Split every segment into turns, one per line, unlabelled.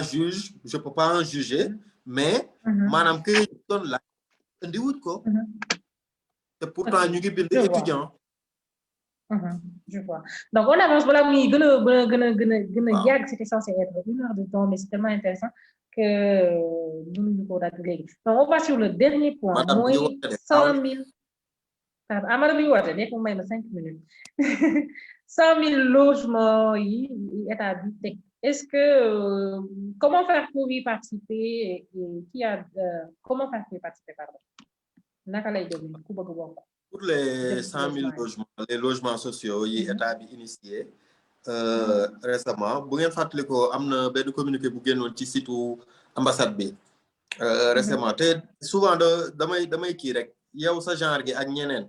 juge je peux pas en juger mais maanaam këyit doon la indi wut ko te pourtant ñu ngi bind étudiant.
Je vois. Donc on avance voilà muy gën a yàgg c'était censé être 1 heure de temps mais c'est tellement intéressant que mënuñu ko daal léegi donc on va sur le dernier point mooy 100 000 Amara bi woote nekk mu may ma 5 minutes 100 000 logements yi état bi teg est-ce que comment faire pour y participer et comment faire pour y participer pardon naka lay demee ku bëgg bokk.
Pour les 100 000 logements, les logements sociaux, yi état bi initié récemment bu ngeen fàttali ko am na benn communiqué bu génnoon ci site ambassade bi récemment te souvent damay kii rek yow sa genre gi ak ñeneen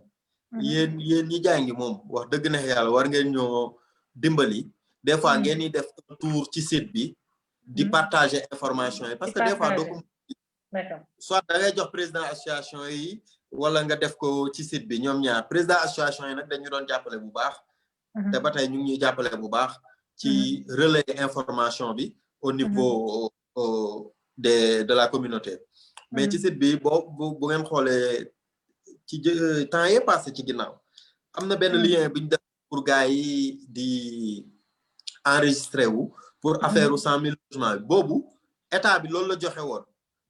yéen ñi jàngi moom wax dëgg na yàlla war ngeen ñoo dimbali des fois ngeen di def tour ci site bi di partager information yi parce que des fois doo ko soit da ngay jox président association yi wala nga def ko ci site bi ñoom ñaar président association yi nag dañu doon jàppale bu baax te ba tey ñu ngi ñuy jàppale bu baax ci relayer information bi au niveau de la communauté mais ci site bi bu ngeen xoolee ci temps yee passé ci ginnaaw am na benn lien bi ñu def pour gars yi di enregistré wu pour affaire u 100 000 logements bi boobu état bi loolu la joxe woon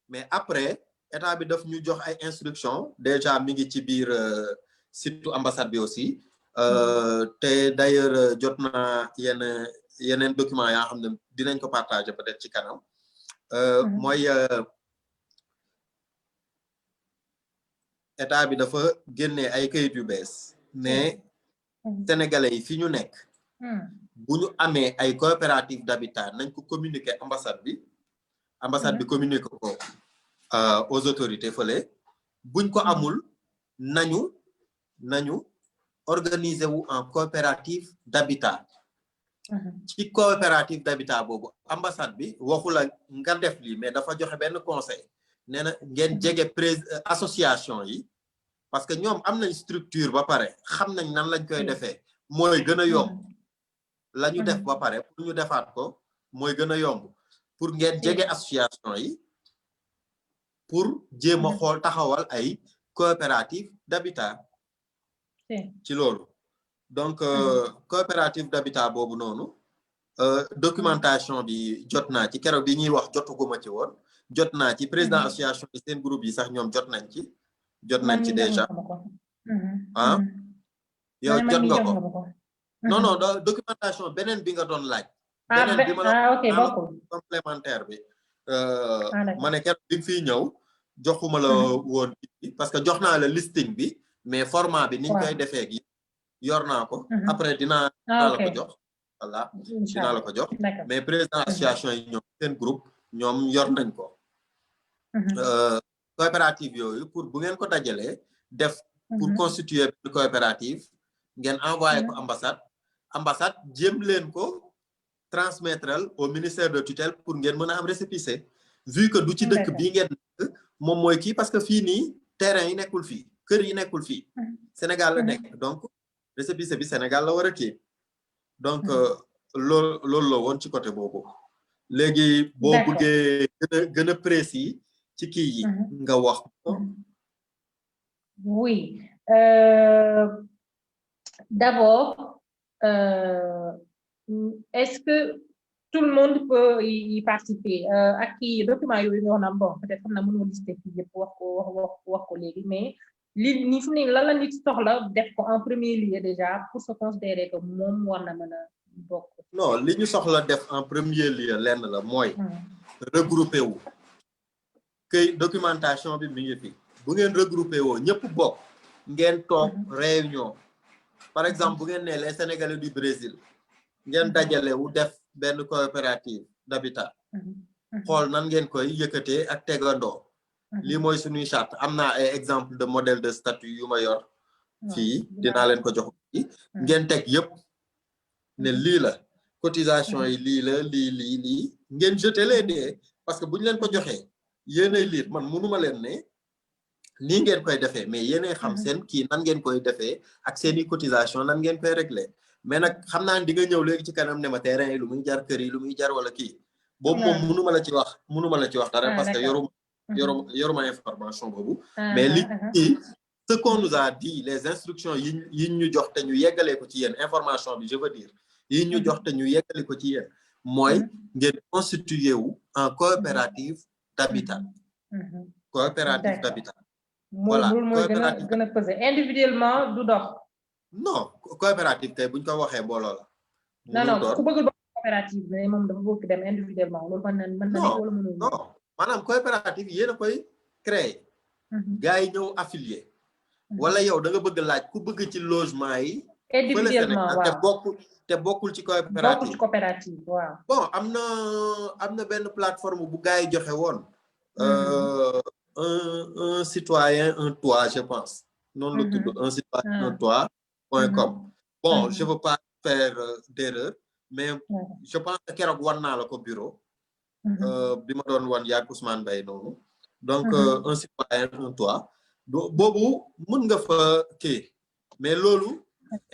mais après état bi daf ñu jox ay instructions déjà mi ngi ci biir site ambassade bi aussi te d'ailleurs jot na yeneen documents yaa xam ne dinañ ko partager peut-être ci kanam mooy état bi dafa génnee ay kayit yu bees ne sénégalais yi fi ñu nekk bu ñu amee ay coopérative d'habitat nañ ko communiquer ambassade bi communiquer ko aux autorités fële buñ ko amul nañu organiser wu en coopérative d'habitat ci coopérative d'habitat boobu ambassade bi waxula nga def lii mais dafa joxe benn conseil nee na ngeen jege association yi parce que ñoom am nañ structure ba pare xam nañ nan lañ koy defee mooy gën a yomb la ñu def ba pare pour ñu defaat ko mooy gën a yomb pour ngeen jege association yi pour jéem a xool taxawal ay coopérative d'habitat ci loolu donc coopérative d'habitat boobu noonu documentation bi jot naa ci keroog bi ñuy wax jotuguma ci woon jot naa ci président association yi seen groupe yi sax ñoom jot nañ ci déjà yow jot nga ko non documentation beneen bi nga doon laaj beneen bi ma la complémentaire bi ma ne keroog bi fii ñëw joxuma la woon parce que jox naa la listing bi mais format bi niñ koy defee gi yor naa ko après dinaa la ko jox voilà dinaa la ko jox mais président association yi ñoom seen groupe ñoom yor nañ ko coopérative yooyu pour bu ngeen ko dajalee def pour constituer une coopérative ngeen envoyé ko ambassade jéem leen ko transmettre au ministère de tutelle pour ngeen mën a am récépissé vu que du ci dëkk bii ngeen nekk moom mooy kii parce que fii nii terrain yi nekkul fii kër yi nekkul fii Sénégal la nekk donc récépissé bi Sénégal la war a kii donc loolu la woon ci côté boobu léegi boo bëggee gën a précis ci kii yi nga wax ko.
Oui d'abord est-ce que tout le monde peut y participer ak kii document yooyu nga wax na bon peut-être xam na mënoo lister fii yëpp wax ko léegi mais li ni fu ne lan la nit soxla def ko en premier lieu déjà pour se considérer que moom war na mën a bokk.
non li ñu soxla def en premier lieu lenn la mooy regrouper wu këy documentation bi mi ngi fi bu ngeen regrouper woo ñëpp bokk ngeen toog réunion par exemple bu ngeen nee les Sénégalais du Brésil ngeen dajale wu def benn coopérative d'habitat xool nan ngeen koy yëkkatee ak tegandoo lii mooy suñuy charte am naa ay exemple de modèle de statut yu ma yor fii dinaa leen ko jox ngeen teg yëpp ne lii la cotisation yi lii la lii ngeen jeter les dés parce que bu ñu leen ko joxee yéenay liir man mënuma leen ne nii ngeen koy defee mais yéenay xam seen kii nan ngeen koy defee ak seeni cotisation nan ngeen koy régler mais nag xam naa di nga ñëw léegi ci kanam ne ma terrain yi lu muy jar kër yi lu muy jar wala kii boobu moom mënuma la ci wax dara parce que
d'accord.
yoruma information boobu mais li ce qu'on nous a dit les instructions yi ñu jox te ñu yeggalee ko ci yéen information bi je veux dire yi ñu jox te ñu yeggale ko ci yéen mooy ngeen constitué wu en coopérative d'habitat coopérative d'habitat voilà
loolu mooy gën a peser individuellement du dox
non coopérative kay buñ ko waxee mbooloo la
non ku bëgg dox coopérative mais moom dafa bëgg dem individuellement loolu mën na nekk wala mënul
non maanaam coopérative yéen a koy créer gars yi ñëw affilié wala yow da nga bëgg laaj ku bëgg ci logement yi
individuellement waaw
te bokkul ci coopérative
waaw
bon am na benn plateforme bu gars yi joxe woon un citoyen un toit je pense noonu la tudd un citoyen un toit.com bon je veux pas faire d'erreur mais je pense que keroog wan naa la ko bureau bi ma doon wan yaag Ousmane Mbaye noonu donc un citoyen un toit boobu mën nga fa kii mais loolu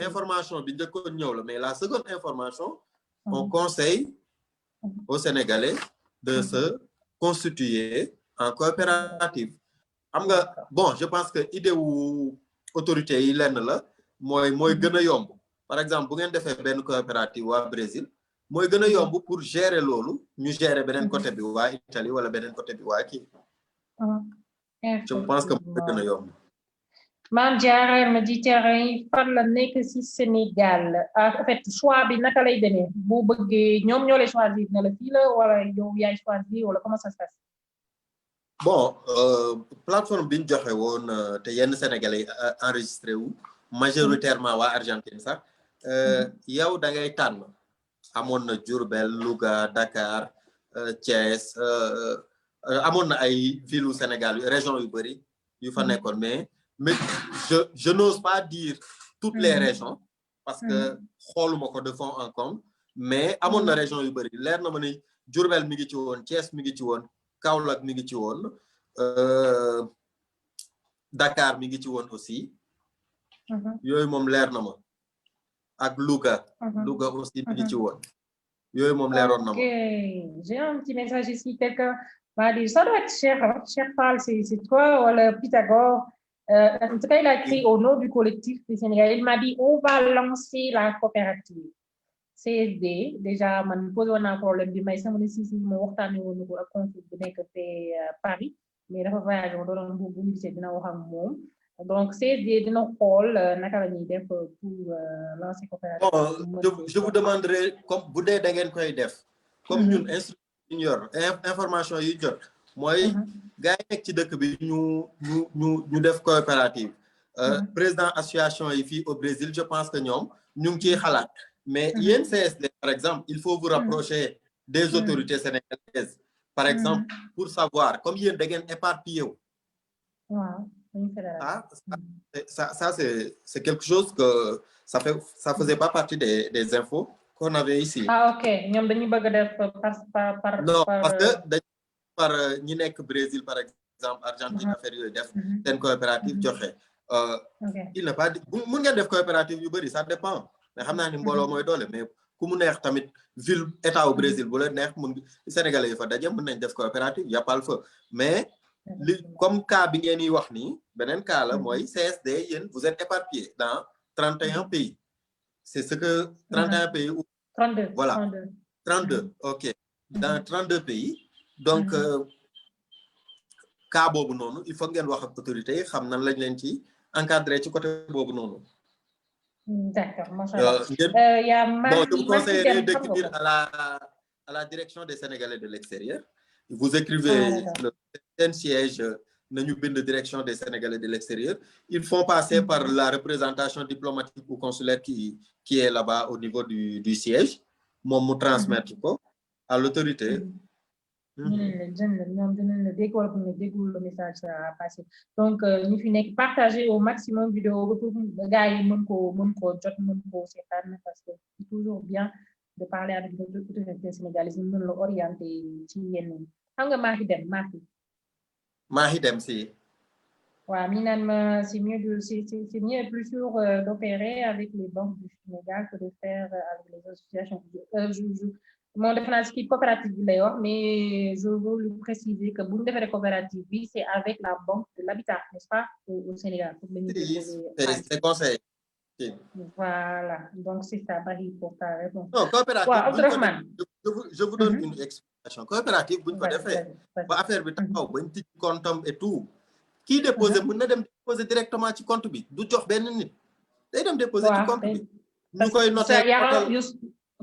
information bi njëkkoon ñëw la mais la seconde information on conseille aux Sénégalais de se constituer en coopérative xam nga bon je pense que idée wu autorité yi lenn la mooy gën a yomb par exemple bu ngeen defee benn coopérative waa Brésil mooy gën a yomb pour gérer loolu ñu gérer beneen côté bi waa Italie wala beneen côté bi waa kii je pense que mooy gën a yomb
Mame Diarra ma di terrain yi fan la nekk ci Sénégal en fait choix bi naka lay demee boo bëggee ñoom ñoo lay choisir ne la fii la wala yow yaay choisir wala comment ça se passe
bon plateforme bi ñu joxe woon te yenn Sénégalais enregistré wu majoritairement waa Argentine sax yow da ngay tànn amoon na Diourbel Louga Dakar Thiès amoon na ay ville u Sénégal région yu bëri yu fa nekkoon mais je n'ose pas dire toutes les régions parce que xooluma ko de fond en comble mais amoon na région yu bëri leer na ma ni Diourbel mi ngi ci woon Thiès mi ngi ci woon Kaolack mi ngi ci woon Dakar mi ngi ci woon aussi yooyu moom leer na ma ak Louga aussi mi ngi ci woon yooyu moom leeroon na ma
j'ai un petit message ici quelqu'un m'a dit ça doit être Cheikh Fall c'est toi wala Pythagore en tout cas il a écrit au nom du collectif du Sénégal il m'a dit on va lancer la coopérative CSD déjà man posé woon naa problème bi may sama ne si ma waxtaane woon ko ak conseil bu nekk te Paris mais dafa voyagé woon doon bu ñu gisee dina wax ak moom donc CSD dina xool naka la ñuy def pour lancer coopérative
je vous demanderai comme bu dee da ngeen koy def comme ñun instruction yor information yi jot mooy gars yi nekk ci dëkk bi ñu def coopérative président association yi fii au Brésil je pense que ñoom ñu ngi ciy xalaat mais yéen CSD par exemple il faut vous rapprocher des autorités sénégalaises par exemple pour savoir comme yéen da ngeen éparpillé wu ça c'est quelque chose que ça faisait pas partie des infos qu'on avait ici
ok ñoom dañuy bëgg a def par
non parce que dañ par ñi nekk Brésil par exemple Argentine affaire yooyu def seen coopérative joxe il n'est pas mun ngeen def coopérative yu bëri ça dépend mais xam naa ni mbooloo mooy doole mais ku mu neex tamit ville état au Brésil bu la neex mun Sénégalais yi fa daje mën nañ def coopérative y a pas le feu mais li comme cas bi ngeen yi wax nii beneen cas la mooy CSD yéen vous êtes éparpillés dans 31 pays c'est ce que 31 pays
32
voilà 32 ok dans 32 pays donc cas boobu noonu il faut ngeen wax ak autorité yi xam nan lañ leen ci encadré ci côté boobu noonu
d'accord y a
bon je vous conseillerais d'écrire à la direction des Sénégalais de l'extérieur vous écrivez le siège nañu bind direction des Sénégalais de l'extérieur ils font passer par la représentation diplomatique ou consulaire qui est là-bas au niveau du siège moom mu transmettre ko à l'autorité
ñoom dinañ la dégg wala bu ñu déggul le message à passer donc ñu fi nekk partager au maximum vidéo ba pour gars yi mën ko jot mën ko seetaan parce que c'est toujours bien de parler avec les autorités sénégalaises ñu mën la orienter ci yenn xam nga
Mahi Dem si
waaw mi naan ma c'est mieux et plus sûr d'opérer avec les banques du Sénégal que de faire avec les associations Mon définition qui coopérative d'ailleurs, mais je veux lui préciser que vous devez coopérative, c'est avec la banque de l'habitat, n'est-ce pas, au Sénégal, pour venir déposer.
C'est conseil.
Voilà, donc c'est ça, Barry, pour ta réponse.
Non, coopérative,
Abdourahmane.
je vous donne une explication. Coopérative, vous ne fait pas affaire de temps, compte et tout. Qui dépose, vous ne déposer directement sur compte bi, du jox ben nit. Day dem déposer sur compte bi. Nous koy noter.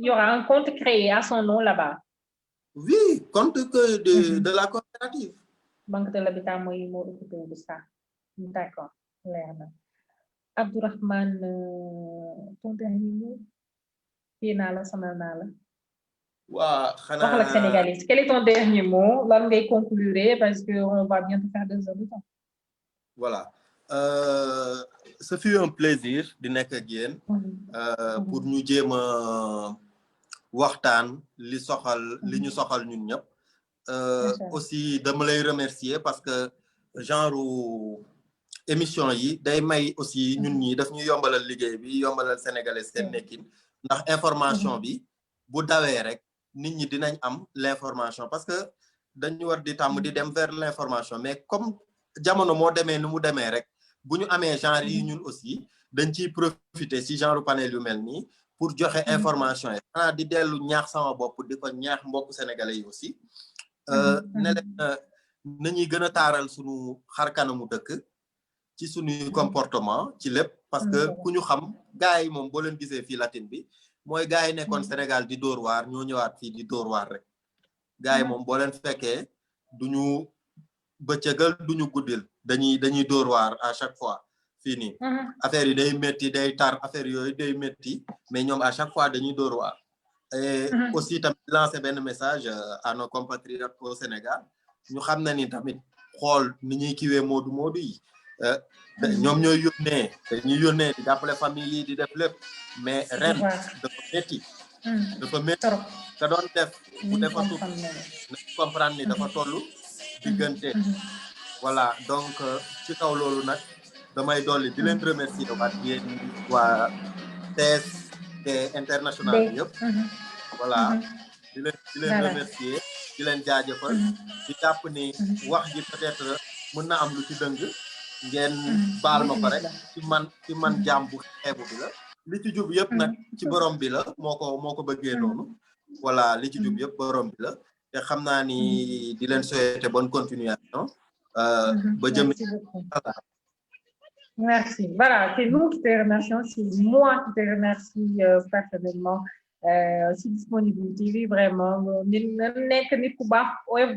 Il y aura un compte créé à son nom là-bas.
Oui, compte de la coopérative.
Banque de l'habitat, moi, il m'a occupé de ça. D'accord, clair. Abdourahmane, ton dernier mot? Sénégalais. Quel est ton dernier mot? Là, on va conclure parce qu'on va bientôt faire 2 heures de temps.
Voilà. Ce fut un plaisir de nekk ak yéen pour ñu jéem a waxtaan li ñu soxal ñun ñëpp. Aussi dama lay remercier parce que genre émission yi day may aussi ñun ñi daf ñu yombalal liggéey bi yombalal sénégalais seen nekkin ndax information bi bu dawee rek nit ñi dinañ am l'information parce que dañu war di tàmm di dem vers l'information mais comme jamono moo demee nu mu demee rek bu ñu amee genre yi ñun aussi dañ ciy profiter ci genre panel yu mel nii pour joxe information yi xanaa di dellu ñaax sama bopp di ko ñaax mbokku sénégalais yi aussi ne leen nañuy gën a taaral suñu xar kanamu dëkk ci suñuy comportement ci lépp parce que ku ñu xam gars yi moom boo leen gisee fii Latine bi mooy gars yi nekkoon Sénégal di dóor waar ñoo ñëwaat fii di dóor waar rek gars yi moom boo leen fekkee duñu bëccëgal duñu guddil dañuy dóor waar à chaque fois fii nii affaire yi day métti day tar affaire yooyu day métti mais ñoom à chaque fois dañuy dóor waar et aussi tamit lancer benn message à nos compatriotes au Sénégal ñu xam na ni tamit xool ni ñuy kiwee moodu yi ñoom ñooy yónnee dañuy yónnee di jàppale famille yi di def lépp mais ren dafa métti ka doon def bu defatul na comprendre ni dafa toll diggante voilà donc ci kaw loolu nag damay dolli di leen remercier waat yéen waa TST international bi yëpp voilà di leen remercier di leen jaajëfal di jàpp ni wax ji peut-être mën na am lu ci dëng ngeen baal ma ko rek ci man jaam bu xeebu bi la li ci jub yëpp nag ci borom bi la moo ko bëggee noonu voilà li ci jub yëpp borom bi la te xam naa ni di leen souhaiter bonne continuation ba jëm
merci voilà c'est nous qui te remercions c'est moi qui te remercie personnellement si disponibilité bi vraiment nit nekk nit ku baax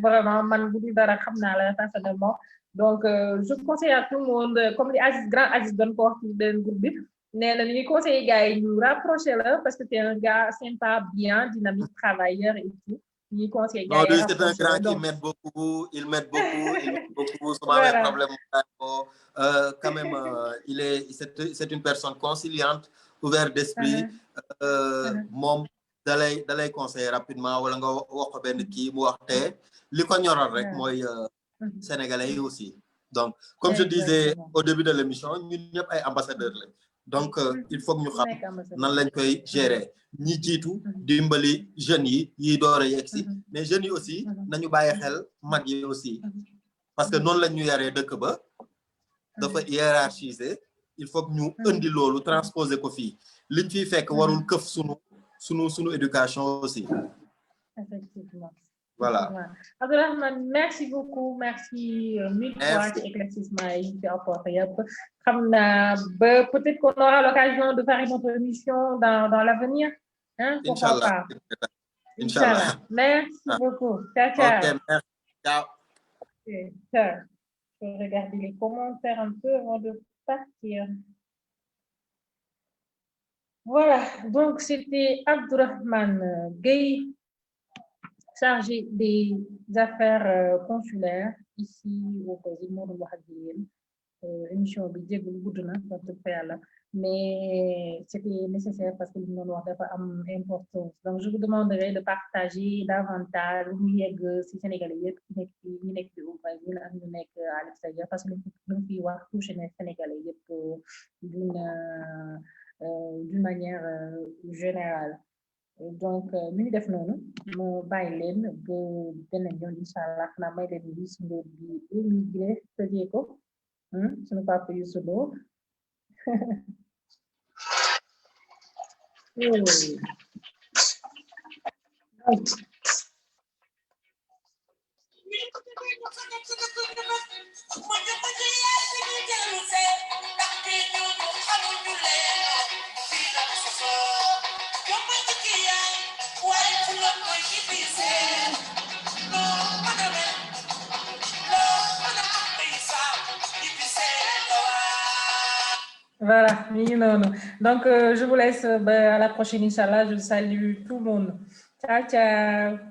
vraiment man bu dul dara xam naa la personnellement donc je conseille à tout le monde comme li grand Aziz doon ko wax ci benn groupe bi nee na ñuy conseiller gars yi ñu rapprocher la parce que c'est un gars sympa bien dynamique travailleur et tout ñuy conseiller gars yi
c'est un grand qui m'aide beaucoup il m'aide beaucoup su ma amee problème quand même c'est une personne conciliante ouverte d'esprit moom dalay conseiller rapidement wala nga wax ko benn kii mu wax te li ko ñoral rek mooy sénégalais aussi donc comme je disais au début de l'émission ñun ñëpp ay ambassadeurs lañ donc il faut que ñu xam nan lañ koy gérer ñi jiitu dimbali jeunes yi door a yegg si mais jeunes yi aussi nañu bàyyi xel mag yi aussi parce que noonu lañ ñu yaree dëkk ba dafa hiérarchiser il faut que ñu indi loolu transposer ko fii liñ fiy fekk warul këf sunu éducation aussi
effectivement
voilà
Abdourahmane merci beaucoup merci mille fois ci éclaircissement yi ci apporté yëpp xam naa ba peut-être qu'on aura l'occasion de faire une autre émission dans l'avenir hein pourquoi pas Inch'Allah merci beaucoup ciao
ok merci ciao
ciao je vais regarder les commentaires un peu avant de partir voilà donc c'était Abdourahmane Gueye chargé des affaires consulaires ici au Brésil moo doon wax ak yéen émission bi jégalu gudd na wax dëgg fa yàlla mais c'était nécessaire parce que li ñu doon wax dafa am importance donc je vous demanderai de partager davantage lu mu yegg ci Sénégalais yëpp ñu nekk fi au Brésil ak ñu nekk à l'extérieur parce que lu mu fi wax touché na Sénégalais yëpp d'une manière générale donc ñu ngi def noonu mu bàyyi leen ba beneen yoon incha allah xanaa may leen Youssou Ndour bi émigré tëjee ko suñu papa Youssou Ndour Voilà, donc je vous laisse à la prochaine, Inch'Allah. Je salue tout le monde. Ciao, ciao.